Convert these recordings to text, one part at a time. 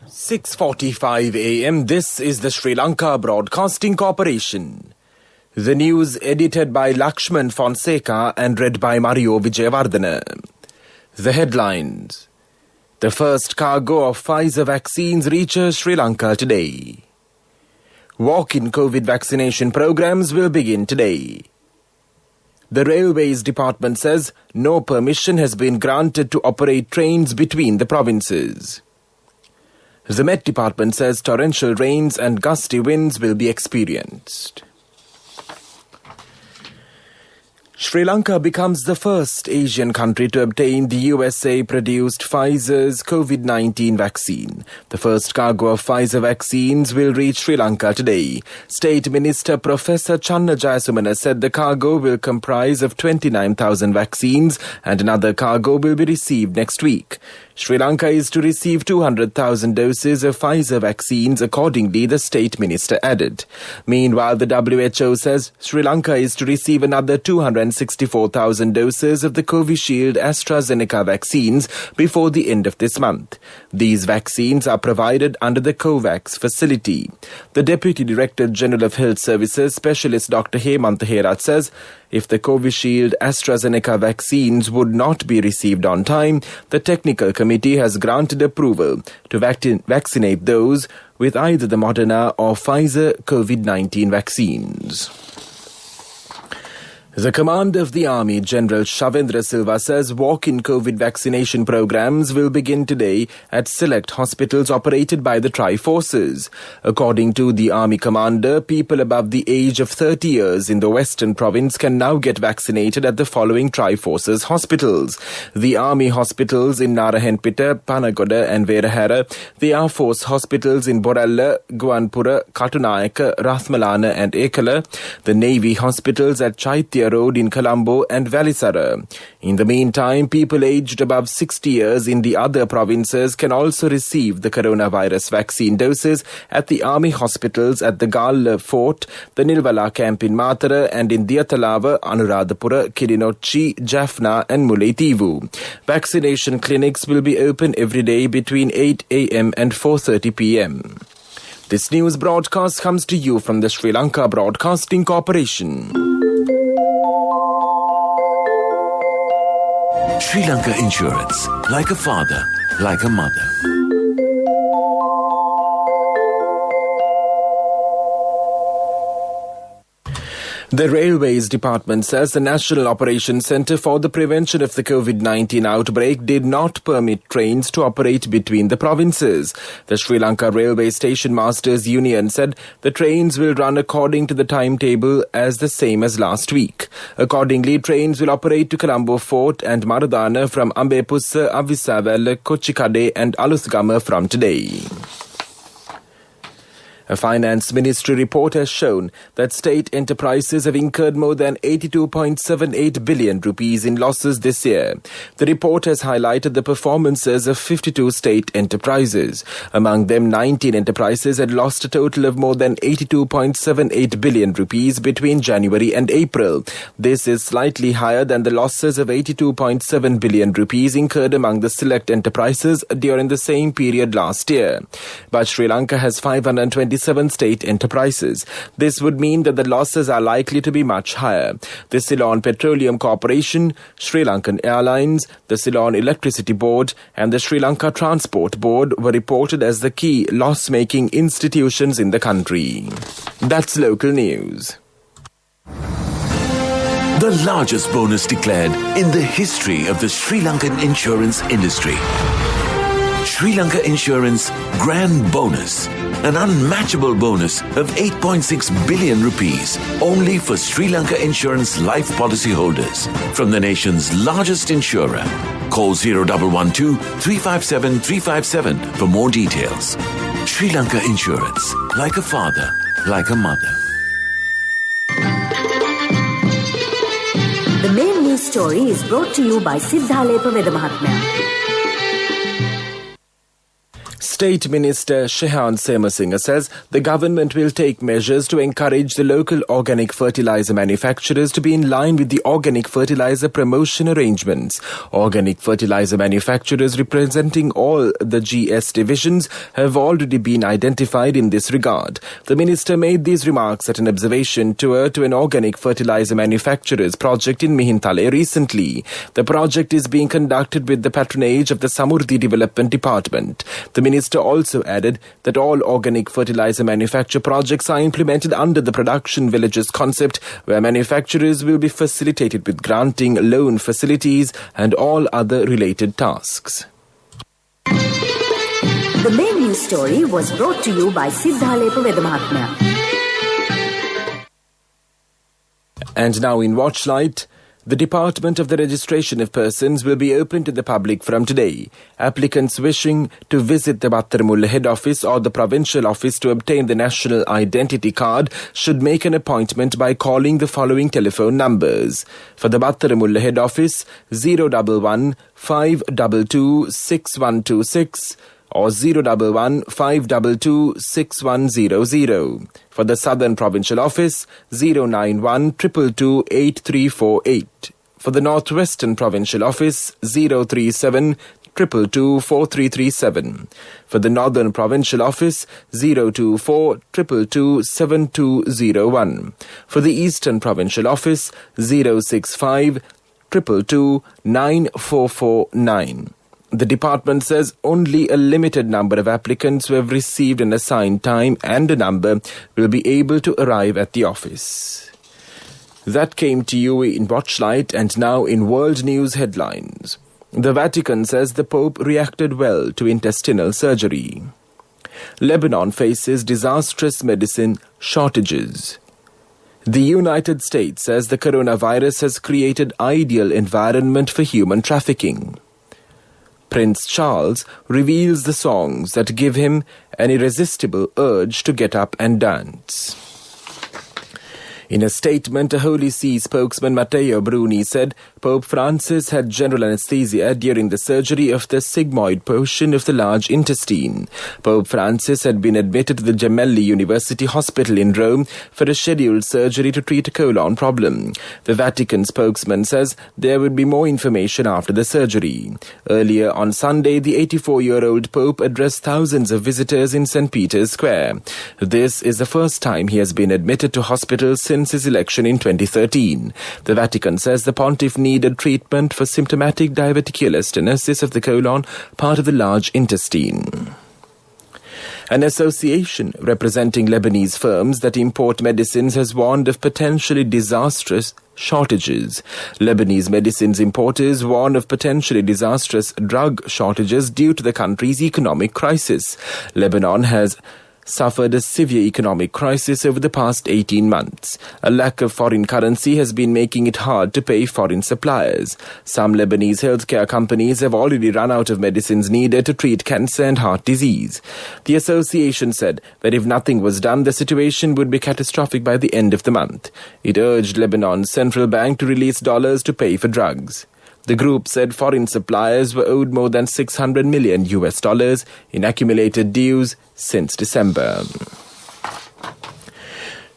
6:45 a.m. This is the Sri Lanka Broadcasting Corporation. The news edited by Lakshman Fonseca and read by Mario Vijayawardena. The headlines. The first cargo of Pfizer vaccines reaches Sri Lanka today. Walk-in COVID vaccination programs will begin today. The Railways Department says no permission has been granted to operate trains between the provinces. The Met Department says torrential rains and gusty winds will be experienced. Sri Lanka becomes the first Asian country to obtain the USA-produced Pfizer's COVID-19 vaccine. The first cargo of Pfizer vaccines will reach Sri Lanka today. State Minister Professor Channa Jayasumana said the cargo will comprise of 29,000 vaccines and another cargo will be received next week. Sri Lanka is to receive 200,000 doses of Pfizer vaccines accordingly, the state minister added. Meanwhile, the WHO says Sri Lanka is to receive another 264,000 doses of the Covishield AstraZeneca vaccines before the end of this month. These vaccines are provided under the COVAX facility. The Deputy Director General of Health Services, Specialist Dr. Hemantha Herath says if the Covishield AstraZeneca vaccines would not be received on time, the technical committee has granted approval to vaccinate those with either the Moderna or Pfizer COVID-19 vaccines. The commander of the Army, General Shavendra Silva, says walk-in COVID vaccination programs will begin today at select hospitals operated by the Tri-Forces. According to the Army commander, people above the age of 30 years in the Western Province can now get vaccinated at the following Tri-Forces hospitals: the Army hospitals in Narahenpita, Panagoda and Verahara, the Air Force hospitals in Boralla, Guanpura, Katunayaka, Rathmalana and Ekala, the Navy hospitals at Chaitya Road in Colombo and Valisara. In the meantime, people aged above 60 years in the other provinces can also receive the coronavirus vaccine doses at the Army hospitals at the Gala Fort, the Nilvala camp in Matara and in Diatalava, Anuradhapura, Kirinochi, Jaffna and Mullaitivu. Vaccination clinics will be open every day between 8 a.m. and 4:30 p.m. This news broadcast comes to you from the Sri Lanka Broadcasting Corporation. Sri Lanka Insurance, like a father, like a mother. The Railways Department says the National Operations Centre for the Prevention of the COVID-19 outbreak did not permit trains to operate between the provinces. The Sri Lanka Railway Station Masters Union said the trains will run according to the timetable as the same as last week. Accordingly, trains will operate to Colombo Fort and Maradana from Ambepussa, Avisavella, Kochikade and Aluthgama from today. A Finance Ministry report has shown that state enterprises have incurred more than 82.78 billion rupees in losses this year. The report has highlighted the performances of 52 state enterprises. Among them, 19 enterprises had lost a total of more than 82.78 billion rupees between January and April. This is slightly higher than the losses of 82.7 billion rupees incurred among the select enterprises during the same period last year. But Sri Lanka has 527 state enterprises. This would mean that the losses are likely to be much higher. The Ceylon Petroleum Corporation, Sri Lankan Airlines, the Ceylon Electricity Board and the Sri Lanka Transport Board were reported as the key loss-making institutions in the country. That's local news. The largest bonus declared in the history of the Sri Lankan insurance industry. Sri Lanka Insurance Grand Bonus, an unmatchable bonus of 8.6 billion rupees only for Sri Lanka Insurance life policy holders from the nation's largest insurer. Call 0112 357 357 for more details. Sri Lanka Insurance, like a father, like a mother. The main news story is brought to you by Siddhalepa Veda Mahatmya. State Minister Shehan Semasinghe says the government will take measures to encourage the local organic fertilizer manufacturers to be in line with the organic fertilizer promotion arrangements. Organic fertilizer manufacturers representing all the GS divisions have already been identified in this regard. The minister made these remarks at an observation tour to an organic fertilizer manufacturers project in Mihintale recently. The project is being conducted with the patronage of the Samurdhi Development Department. The minister also added that all organic fertilizer manufacture projects are implemented under the production villages concept, where manufacturers will be facilitated with granting loan facilities and all other related tasks. The main news story was brought to you by Siddhalepa Vedamahatmya. And now in Watchlight, the Department of the Registration of Persons will be open to the public from today. Applicants wishing to visit the Battaramulla head office or the provincial office to obtain the national identity card should make an appointment by calling the following telephone numbers. For the Battaramulla head office, 011 522 6126 or 011 522 6100. For the Southern Provincial Office, 091 222 8348. For the Northwestern Provincial Office, 037 222 4337. For the Northern Provincial Office, 024 222 7201. For the Eastern Provincial Office, 065 222 9449. The department says only a limited number of applicants who have received an assigned time and a number will be able to arrive at the office. That came to you in Watchlight, and now in World News headlines. The Vatican says the Pope reacted well to intestinal surgery. Lebanon faces disastrous medicine shortages. The United States says the coronavirus has created ideal environment for human trafficking. Prince Charles reveals the songs that give him an irresistible urge to get up and dance. In a statement, a Holy See spokesman Matteo Bruni said Pope Francis had general anesthesia during the surgery of the sigmoid portion of the large intestine. Pope Francis had been admitted to the Gemelli University Hospital in Rome for a scheduled surgery to treat a colon problem. The Vatican spokesman says there would be more information after the surgery. Earlier on Sunday, the 84-year-old Pope addressed thousands of visitors in St. Peter's Square. This is the first time he has been admitted to hospital since his election in 2013. The Vatican says the pontiff needed treatment for symptomatic diverticular stenosis of the colon, part of the large intestine. An association representing Lebanese firms that import medicines has warned of potentially disastrous shortages. Lebanese medicines importers warn of potentially disastrous drug shortages due to the country's economic crisis. Lebanon has suffered a severe economic crisis over the past 18 months. A lack of foreign currency has been making it hard to pay foreign suppliers. Some Lebanese healthcare companies have already run out of medicines needed to treat cancer and heart disease. The association said that if nothing was done, the situation would be catastrophic by the end of the month. It urged Lebanon's central bank to release dollars to pay for drugs. The group said foreign suppliers were owed more than $600 million in accumulated dues since December.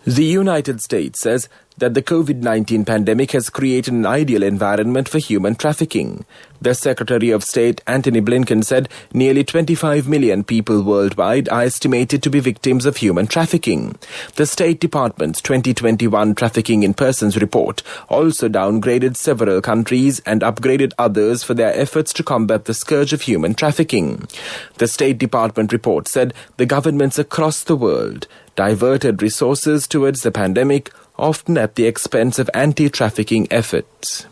The United States says that the COVID-19 pandemic has created an ideal environment for human trafficking. The Secretary of State, Antony Blinken, said nearly 25 million people worldwide are estimated to be victims of human trafficking. The State Department's 2021 Trafficking in Persons report also downgraded several countries and upgraded others for their efforts to combat the scourge of human trafficking. The State Department report said the governments across the world diverted resources towards the pandemic, often at the expense of anti-trafficking efforts.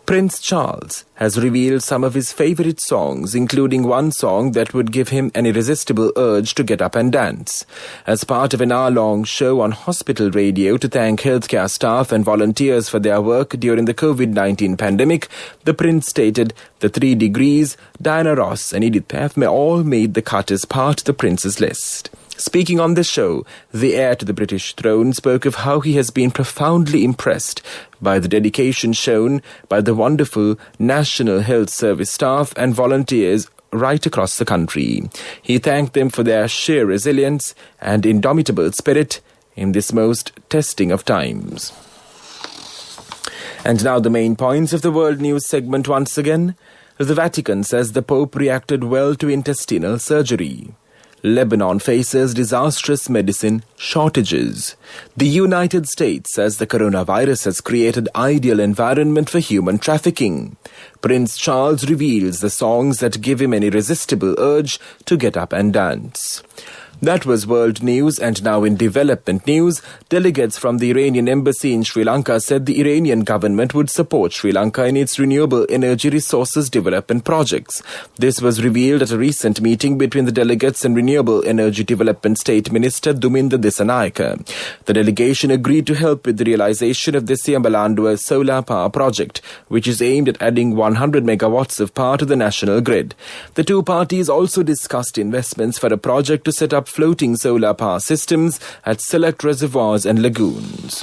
Prince Charles has revealed some of his favorite songs, including one song that would give him an irresistible urge to get up and dance. As part of an hour-long show on hospital radio to thank healthcare staff and volunteers for their work during the COVID-19 pandemic, the Prince stated the 3 Degrees, Diana Ross and Edith Piaf all made the cut as part of the Prince's list. Speaking on the show, the heir to the British throne spoke of how he has been profoundly impressed by the dedication shown by the wonderful National Health Service staff and volunteers right across the country. He thanked them for their sheer resilience and indomitable spirit in this most testing of times. And now the main points of the World News segment once again. The Vatican says the Pope reacted well to intestinal surgery. Lebanon faces disastrous medicine shortages. The United States says the coronavirus has created ideal environment for human trafficking. Prince Charles reveals the songs that give him an irresistible urge to get up and dance. That was world news, and now in development news, delegates from the Iranian embassy in Sri Lanka said the Iranian government would support Sri Lanka in its renewable energy resources development projects. This was revealed at a recent meeting between the delegates and Renewable Energy Development State Minister Duminda Desanayake. The delegation agreed to help with the realization of the Siambalandua solar power project, which is aimed at adding 100 megawatts of power to the national grid. The two parties also discussed investments for a project to set up floating solar power systems at select reservoirs and lagoons.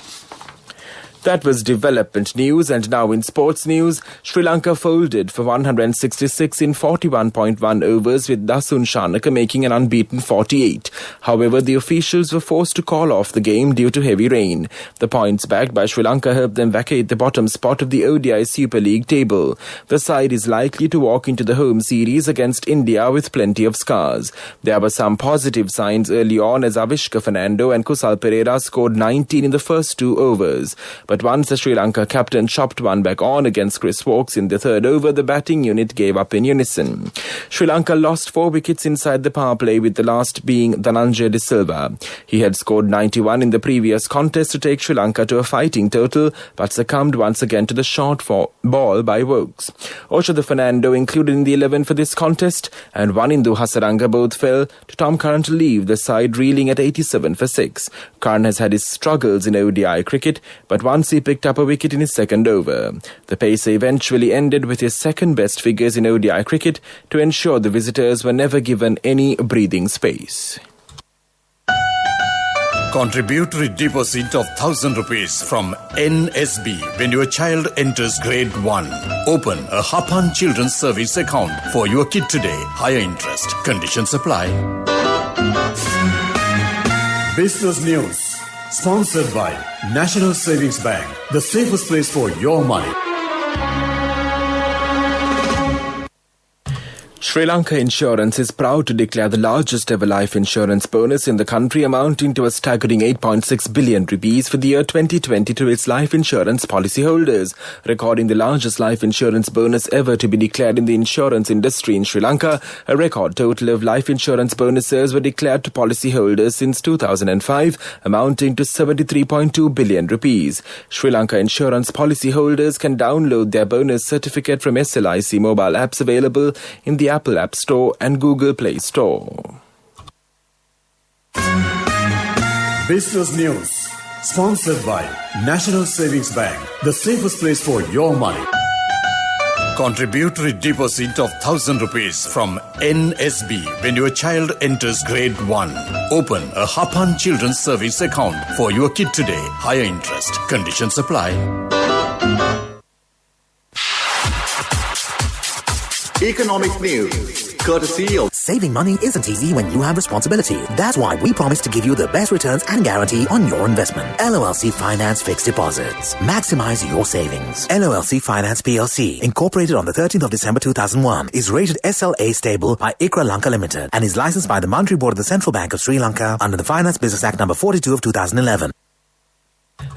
That was development news, and now in sports news, Sri Lanka folded for 166 in 41.1 overs with Dasun Shanaka making an unbeaten 48. However, the officials were forced to call off the game due to heavy rain. The points bagged by Sri Lanka helped them vacate the bottom spot of the ODI Super League table. The side is likely to walk into the home series against India with plenty of scars. There were some positive signs early on as Avishka Fernando and Kusal Pereira scored 19 in the first 2 overs. But once the Sri Lanka captain chopped one back on against Chris Woakes in the 3rd over, the batting unit gave up in unison. Sri Lanka lost 4 wickets inside the power play, with the last being Dhananjay De Silva. He had scored 91 in the previous contest to take Sri Lanka to a fighting total, but succumbed once again to the short ball by Woakes. Oshada Fernando included in the 11 for this contest, and Wanindu Hasaranga both fell to Tom Curran to leave the side reeling at 87 for 6. Curran has had his struggles in ODI cricket, but once he picked up a wicket in his 2nd over. The pacer eventually ended with his 2nd best figures in ODI cricket to ensure the visitors were never given any breathing space. Contributory deposit of 1,000 rupees from NSB when your child enters grade 1. Open a Hapan Children's Service account for your kid today. Higher interest. Conditions apply. Business News. Sponsored by National Savings Bank, the safest place for your money. Sri Lanka Insurance is proud to declare the largest ever life insurance bonus in the country, amounting to a staggering 8.6 billion rupees for the year 2020 to its life insurance policyholders, recording the largest life insurance bonus ever to be declared in the insurance industry in Sri Lanka. A record total of life insurance bonuses were declared to policyholders since 2005, amounting to 73.2 billion rupees. Sri Lanka Insurance policyholders can download their bonus certificate from SLIC mobile apps available in the Apple App Store and Google Play Store. Business News. Sponsored by National Savings Bank, the safest place for your money. Contributory deposit of 1,000 rupees from NSB when your child enters grade 1. Open a Hapan Children's Service account for your kid today. Higher interest. Conditions apply. Economic news, courtesy of... Saving money isn't easy when you have responsibility. That's why we promise to give you the best returns and guarantee on your investment. LOLC Finance Fixed Deposits. Maximize your savings. LOLC Finance PLC, incorporated on the 13th of December 2001, is rated SLA stable by ICRA Lanka Limited and is licensed by the Monetary Board of the Central Bank of Sri Lanka under the Finance Business Act number 42 of 2011.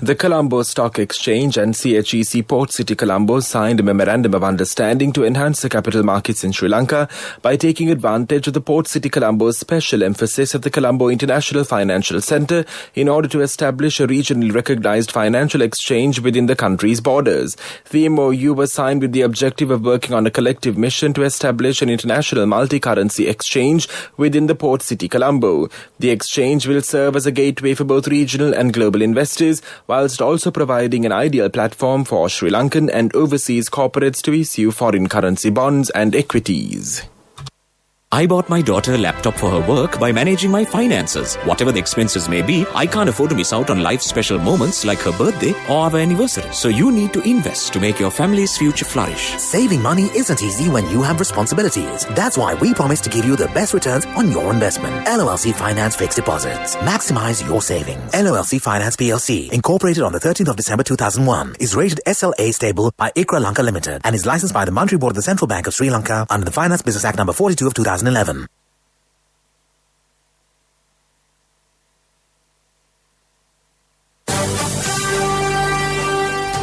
The Colombo Stock Exchange and CHEC Port City Colombo signed a memorandum of understanding to enhance the capital markets in Sri Lanka by taking advantage of the Port City Colombo's special emphasis of the Colombo International Financial Centre in order to establish a regionally recognized financial exchange within the country's borders. The MOU was signed with the objective of working on a collective mission to establish an international multi-currency exchange within the Port City Colombo. The exchange will serve as a gateway for both regional and global investors, whilst also providing an ideal platform for Sri Lankan and overseas corporates to issue foreign currency bonds and equities. I bought my daughter a laptop for her work by managing my finances. Whatever the expenses may be, I can't afford to miss out on life's special moments like her birthday or our anniversary. So you need to invest to make your family's future flourish. Saving money isn't easy when you have responsibilities. That's why we promise to give you the best returns on your investment. LOLC Finance Fixed Deposits. Maximize your savings. LOLC Finance PLC, incorporated on the 13th of December 2001, is rated SLA stable by ICRA Lanka Limited and is licensed by the Monetary Board of the Central Bank of Sri Lanka under the Finance Business Act number 42 of 2011.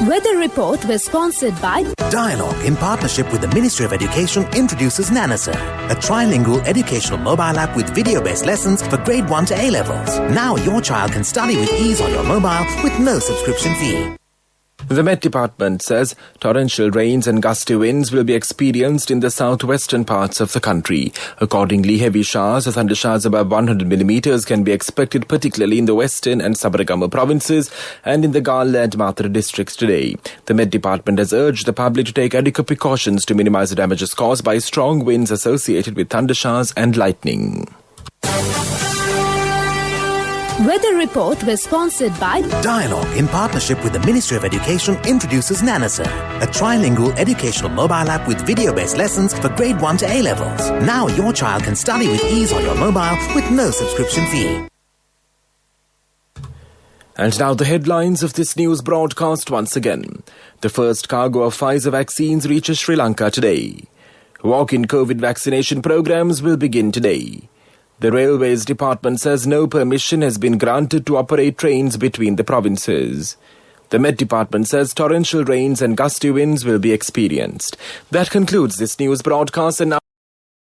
Weather report was sponsored by Dialogue, in partnership with the Ministry of Education, introduces Nanasa, a trilingual educational mobile app with video-based lessons for grade 1 to A-levels. Now your child can study with ease on your mobile with no subscription fee. The Met Department says torrential rains and gusty winds will be experienced in the southwestern parts of the country. Accordingly, heavy showers or thundershowers above 100 millimeters can be expected, particularly in the western and Sabaragama provinces and in the Gala and Mathura districts today. The Met Department has urged the public to take adequate precautions to minimize the damages caused by strong winds associated with thundershowers and lightning. Weather report was sponsored by Dialogue, in partnership with the Ministry of Education, introduces Nanasa, a trilingual educational mobile app with video-based lessons for grade 1 to A-levels. Now your child can study with ease on your mobile with no subscription fee. And now the headlines of this news broadcast once again. The first cargo of Pfizer vaccines reaches Sri Lanka today. Walk-in COVID vaccination programs will begin today. The Railways Department says no permission has been granted to operate trains between the provinces. The Met Department says torrential rains and gusty winds will be experienced. That concludes this news broadcast, and now